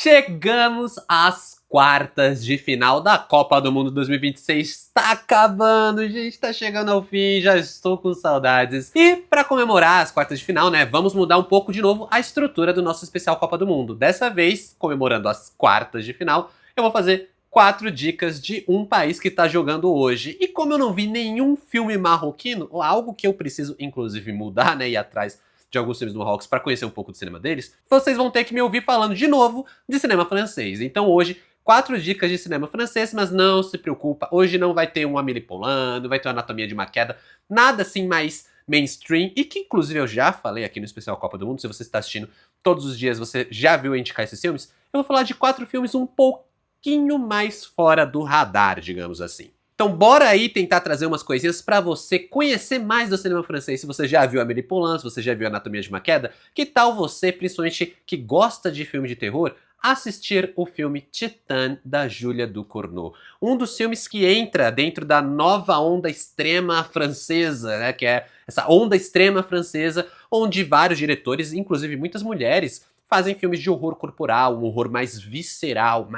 Chegamos às quartas de final da Copa do Mundo 2026. Está acabando, gente, tá chegando ao fim, já estou com saudades. E para comemorar as quartas de final, né, vamos mudar um pouco de novo a estrutura do nosso especial Copa do Mundo. Dessa vez, comemorando as quartas de final, eu vou fazer 4 dicas de um país que tá jogando hoje. E como eu não vi nenhum filme marroquino, algo que eu preciso inclusive mudar, né, ir atrás de alguns filmes do Marrocos para conhecer um pouco do cinema deles, vocês vão ter que me ouvir falando de novo de cinema francês. Então hoje, 4 dicas de cinema francês, mas não se preocupa, hoje não vai ter um Amélie Poulain, não vai ter uma Anatomia de uma Queda, nada assim mais mainstream, e que inclusive eu já falei aqui no especial Copa do Mundo, se você está assistindo todos os dias, você já viu eu indicar esses filmes, eu vou falar de 4 filmes um pouquinho mais fora do radar, digamos assim. Então bora aí tentar trazer umas coisinhas pra você conhecer mais do cinema francês. Se você já viu Amélie Poulain, se você já viu Anatomia de uma Queda, que tal você, principalmente que gosta de filme de terror, assistir o filme Titane, da Julia Ducournau. Um dos filmes que entra dentro da nova onda extrema francesa, né, que é essa onda extrema francesa, onde vários diretores, inclusive muitas mulheres, fazem filmes de horror corporal, um horror mais visceral,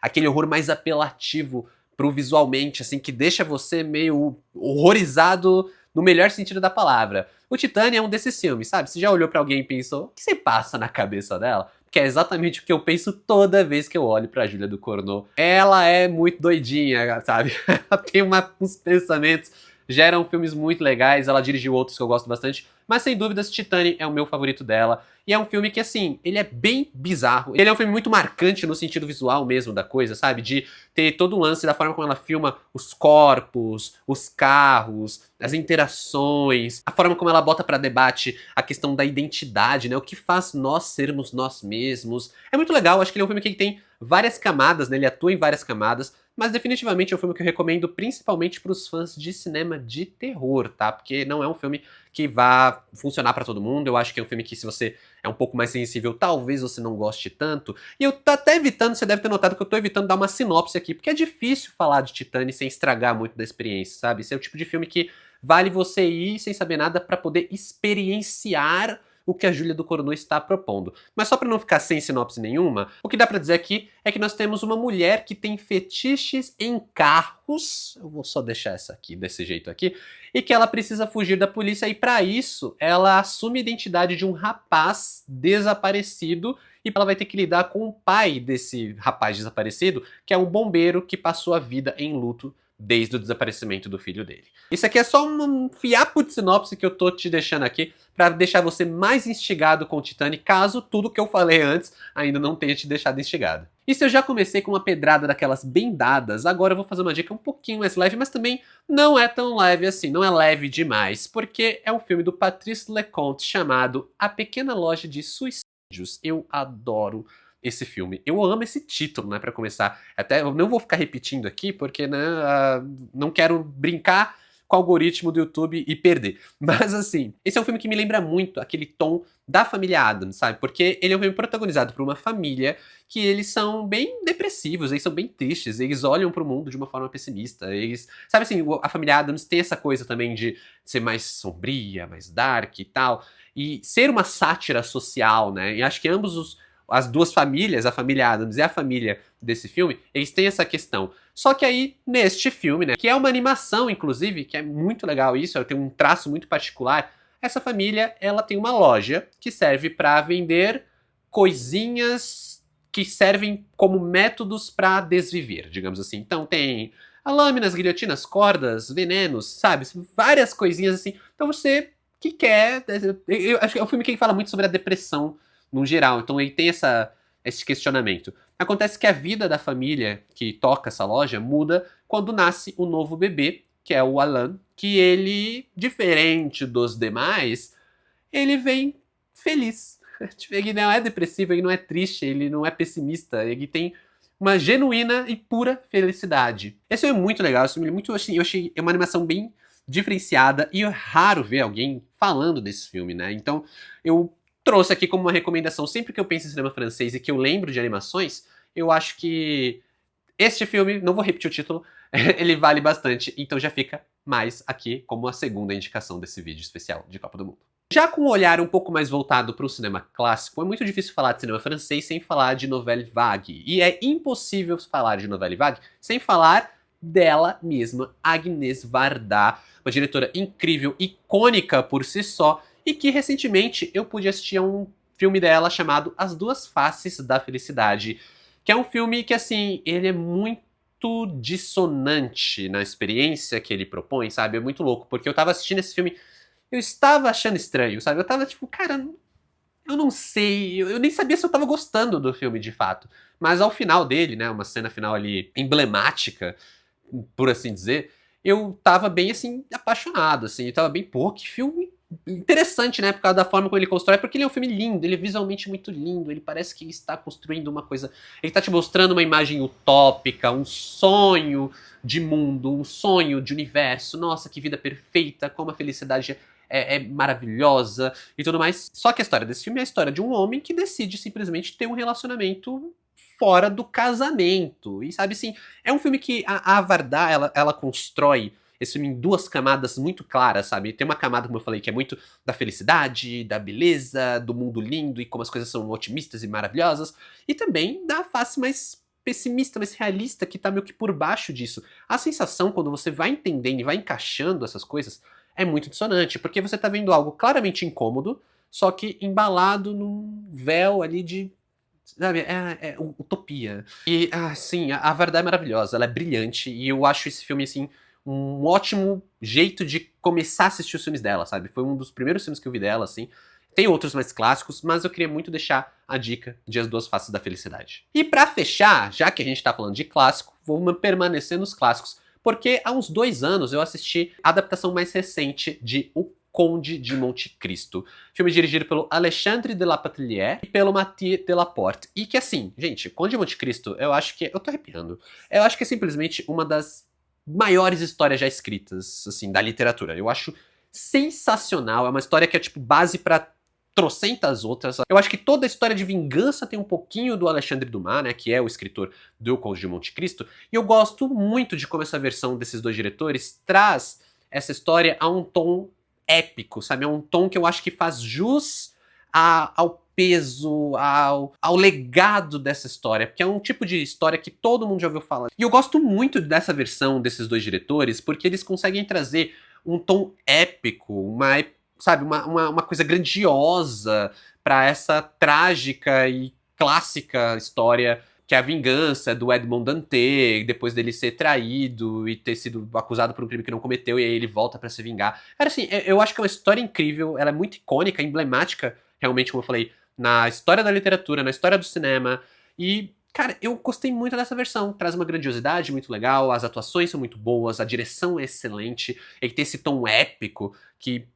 aquele horror mais apelativo pro visualmente, assim, que deixa você meio horrorizado no melhor sentido da palavra. O Titane é um desses filmes, sabe? Você já olhou pra alguém e pensou, o que você passa na cabeça dela? Que é exatamente o que eu penso toda vez que eu olho pra Julia Ducournau. Ela é muito doidinha, sabe? Ela tem uns pensamentos, geram filmes muito legais, ela dirigiu outros que eu gosto bastante, mas sem dúvidas Titane é o meu favorito dela. E é um filme que, assim, ele é bem bizarro. Ele é um filme muito marcante no sentido visual mesmo da coisa, sabe? De ter todo o lance da forma como ela filma os corpos, os carros, as interações, a forma como ela bota pra debate a questão da identidade, né? O que faz nós sermos nós mesmos. É muito legal, acho que ele é um filme que tem várias camadas, né? Ele atua em várias camadas, mas definitivamente é um filme que eu recomendo principalmente pros fãs de cinema de terror, tá? Porque não é um filme que vá funcionar pra todo mundo. Eu acho que é um filme que, se você é um pouco mais sensível, talvez você não goste tanto. E eu tô até evitando, você deve ter notado que eu tô evitando dar uma sinopse aqui, porque é difícil falar de Titane sem estragar muito da experiência, sabe? Esse é o tipo de filme que vale você ir sem saber nada pra poder experienciar o que a Julia Ducournau está propondo. Mas só pra não ficar sem sinopse nenhuma, o que dá pra dizer aqui é que nós temos uma mulher que tem fetiches em carros, eu vou só deixar essa aqui, desse jeito aqui, e que ela precisa fugir da polícia, e pra isso ela assume a identidade de um rapaz desaparecido, e ela vai ter que lidar com o pai desse rapaz desaparecido, que é um bombeiro que passou a vida em luto desde o desaparecimento do filho dele. Isso aqui é só um fiapo de sinopse que eu tô te deixando aqui pra deixar você mais instigado com o Titane, caso tudo que eu falei antes ainda não tenha te deixado instigado. E se eu já comecei com uma pedrada daquelas bem dadas, agora eu vou fazer uma dica um pouquinho mais leve, mas também não é tão leve assim, não é leve demais, porque é um filme do Patrice Leconte chamado A Pequena Loja de Suicídios. Eu adoro esse filme. Eu amo esse título, né, pra começar. Até eu não vou ficar repetindo aqui, porque, né, não quero brincar com o algoritmo do YouTube e perder. Mas, assim, esse é um filme que me lembra muito aquele tom da família Addams, sabe? Porque ele é um filme protagonizado por uma família que eles são bem depressivos, eles são bem tristes, eles olham pro mundo de uma forma pessimista, eles... Sabe assim, a família Addams tem essa coisa também de ser mais sombria, mais dark e tal, e ser uma sátira social, né? E acho que as duas famílias, a família Addams e a família desse filme, eles têm essa questão. Só que aí, neste filme, né, que é uma animação, inclusive, que é muito legal isso, ela tem um traço muito particular, essa família, ela tem uma loja que serve para vender coisinhas que servem como métodos para desviver, digamos assim. Então tem lâminas, guilhotinas, cordas, venenos, sabe? Várias coisinhas assim. Então você que quer... Eu acho que é um filme que fala muito sobre a depressão no geral. Então ele tem esse questionamento. Acontece que a vida da família que toca essa loja muda quando nasce o novo bebê, que é o Alan, que ele, diferente dos demais, ele vem feliz. Tipo, ele não é depressivo, ele não é triste, ele não é pessimista, ele tem uma genuína e pura felicidade. Esse filme é muito legal, esse filme é muito, assim, eu achei uma animação bem diferenciada, e é raro ver alguém falando desse filme, né? Então eu trouxe aqui como uma recomendação, sempre que eu penso em cinema francês e que eu lembro de animações, eu acho que este filme, não vou repetir o título, ele vale bastante, então já fica mais aqui como a segunda indicação desse vídeo especial de Copa do Mundo. Já com um olhar um pouco mais voltado para o cinema clássico, é muito difícil falar de cinema francês sem falar de Nouvelle Vague. E é impossível falar de Nouvelle Vague sem falar dela mesma, Agnès Varda, uma diretora incrível, icônica por si só, e que recentemente eu pude assistir a um filme dela chamado As Duas Faces da Felicidade, que é um filme que, assim, ele é muito dissonante na experiência que ele propõe, sabe? É muito louco, porque eu tava assistindo esse filme, eu estava achando estranho, sabe? Eu tava tipo, cara, eu não sei, eu nem sabia se eu tava gostando do filme de fato. Mas ao final dele, né, uma cena final ali emblemática, por assim dizer, eu tava bem, assim, apaixonado, assim, eu tava bem, pô, que filme interessante, né, por causa da forma como ele constrói, porque ele é um filme lindo, ele é visualmente muito lindo, ele parece que está construindo uma coisa, ele está te mostrando uma imagem utópica, um sonho de mundo, um sonho de universo, nossa, que vida perfeita, como a felicidade é maravilhosa e tudo mais. Só que a história desse filme é a história de um homem que decide simplesmente ter um relacionamento fora do casamento. E sabe assim, é um filme que a Varda, ela constrói esse filme em duas camadas muito claras, sabe? Tem uma camada, como eu falei, que é muito da felicidade, da beleza, do mundo lindo e como as coisas são otimistas e maravilhosas. E também da face mais pessimista, mais realista, que tá meio que por baixo disso. A sensação, quando você vai entendendo e vai encaixando essas coisas, é muito dissonante, porque você tá vendo algo claramente incômodo, só que embalado num véu ali de, sabe, é utopia. E, sim, a Varda é maravilhosa, ela é brilhante, e eu acho esse filme, assim, um ótimo jeito de começar a assistir os filmes dela, sabe? Foi um dos primeiros filmes que eu vi dela, assim. Tem outros mais clássicos, mas eu queria muito deixar a dica de As Duas Faces da Felicidade. E pra fechar, já que a gente tá falando de clássico, vou permanecer nos clássicos, porque há uns 2 anos eu assisti a adaptação mais recente de O Conde de Monte Cristo. Filme dirigido pelo Alexandre de la Patelière e pelo Mathieu Delaporte. E que assim, gente, Conde de Monte Cristo, eu acho que... Eu tô arrepiando. Eu acho que é simplesmente uma das maiores histórias já escritas, assim, da literatura. Eu acho sensacional. É uma história que é, tipo, base pra trocentas outras. Eu acho que toda a história de vingança tem um pouquinho do Alexandre Dumas, né, que é o escritor do Conde de Monte Cristo, e eu gosto muito de como essa versão desses dois diretores traz essa história a um tom épico, sabe? É um tom que eu acho que faz jus ao peso, ao legado dessa história, porque é um tipo de história que todo mundo já ouviu falar. E eu gosto muito dessa versão desses dois diretores, porque eles conseguem trazer um tom épico, sabe, uma coisa grandiosa para essa trágica e clássica história que é a vingança do Edmond Dantès, depois dele ser traído e ter sido acusado por um crime que não cometeu, e aí ele volta para se vingar. Cara, assim, eu acho que é uma história incrível, ela é muito icônica, emblemática, realmente, como eu falei, na história da literatura, na história do cinema, e... Cara, eu gostei muito dessa versão. Traz uma grandiosidade muito legal, as atuações são muito boas, a direção é excelente, ele tem esse tom épico que,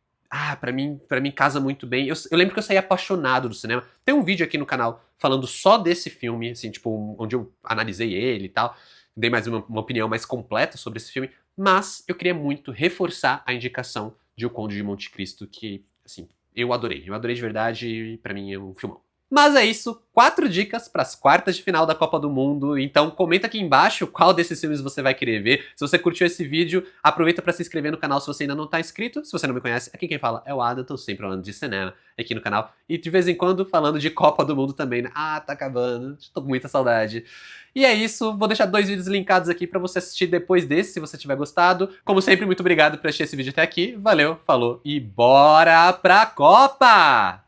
pra mim casa muito bem. Eu lembro que eu saí apaixonado do cinema. Tem um vídeo aqui no canal falando só desse filme, assim, tipo, onde eu analisei ele e tal, dei mais uma opinião mais completa sobre esse filme, mas eu queria muito reforçar a indicação de O Conde de Monte Cristo, que, assim, eu adorei. Eu adorei de verdade e pra mim é um filmão. Mas é isso, 4 dicas para as quartas de final da Copa do Mundo, então comenta aqui embaixo qual desses filmes você vai querer ver. Se você curtiu esse vídeo, aproveita para se inscrever no canal se você ainda não está inscrito. Se você não me conhece, aqui quem fala é o Adam, tô sempre falando de cinema aqui no canal. E de vez em quando falando de Copa do Mundo também, né? Tá acabando, tô com muita saudade. E é isso, vou deixar 2 vídeos linkados aqui para você assistir depois desse, se você tiver gostado. Como sempre, muito obrigado por assistir esse vídeo até aqui. Valeu, falou e bora pra Copa!